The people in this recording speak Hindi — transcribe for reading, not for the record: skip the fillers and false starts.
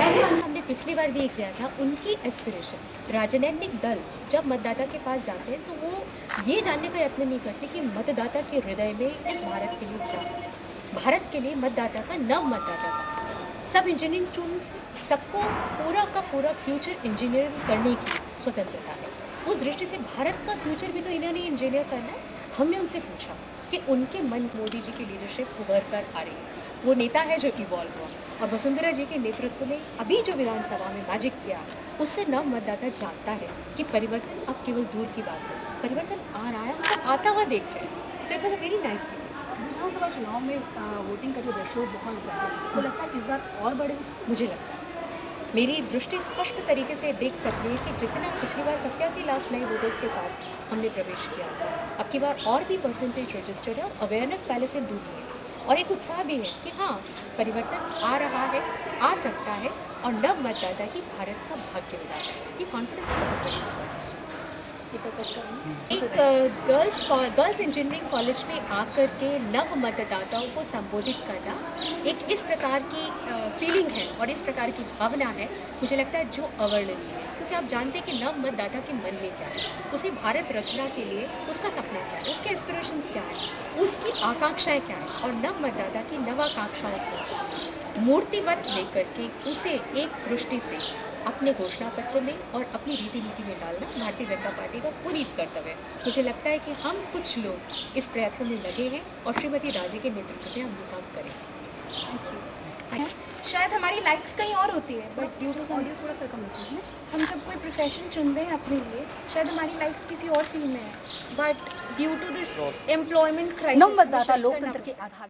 हमने पिछली बार भी ये किया था। उनकी एस्पिरेशन, राजनीतिक दल जब मतदाता के पास जाते हैं तो वो ये जानने का यत्न नहीं करते कि मतदाता के हृदय में इस भारत के लिए क्या है। भारत के लिए मतदाता का, नव मतदाता का, सब इंजीनियरिंग स्टूडेंट्स थे, सबको पूरा का पूरा फ्यूचर इंजीनियरिंग करने की स्वतंत्रता है। उस दृष्टि से भारत का फ्यूचर भी तो इन्होंने इंजीनियर करना है। हमने उनसे पूछा कि उनके मन मोदी जी की लीडरशिप उभर कर आ रही है, वो नेता है जो इवॉल्व हुआ, और वसुंधरा जी के नेतृत्व ने अभी जो विधानसभा में मैजिक किया, उससे नव मतदाता जानता है कि परिवर्तन अब केवल दूर की बात है, परिवर्तन आ रहा है, मतलब आता हुआ देख रहे हैं। So it was a very nice feeling. विधानसभा चुनाव में वोटिंग का जो रेशो बहुत ज़्यादा है, वो लगता है इस बार और बढ़ेगा। मुझे लगता है, मेरी दृष्टि स्पष्ट तरीके से देख सकती है कि जितना पिछली बार 87 लाख नए वोटर्स के साथ हमने प्रवेश किया, अब की बार और भी परसेंटेज रजिस्टर्ड है और अवेयरनेस पहले से दूर है, और एक उत्साह भी है कि हाँ, परिवर्तन आ रहा है, आ सकता है, और नव मतदाता ही भारत का भाग्य विधाता है। ये कॉन्फिडेंस बहुत बड़ी बात है। एक गर्ल्स इंजीनियरिंग कॉलेज में आकर के नव मतदाताओं को संबोधित करना एक इस प्रकार की फीलिंग है और इस प्रकार की भावना है, मुझे लगता है जो अवर्णनीय है। क्योंकि आप जानते हैं कि नव मतदाता के मन में क्या है, उसे भारत रचना के लिए उसका सपना क्या है, उसके एस्पिरेशंस क्या है, उसकी आकांक्षाएं क्या है, और नव मतदाता की नवाकांक्षाओं को मूर्तिवत लेकर के उसे एक दृष्टि से अपने घोषणा पत्र में और अपनी रीति नीति में डालना भारतीय जनता पार्टी का पूरी कर्तव्य है। मुझे लगता है कि हम कुछ लोग इस प्रयत्न में लगे हैं और श्रीमती राजे के नेतृत्व में हम ये काम करेंगे। शायद हमारी लाइक्स कहीं और होती है, बट ड्यू टू ऑडियो थोड़ा सा कम है। हम जब कोई प्रोफेशन चुनते हैं अपने लिए, शायद हमारी लाइक्स किसी और फील्ड में है, but due to this employment crisis नव मतदाता लोकतंत्र के आधार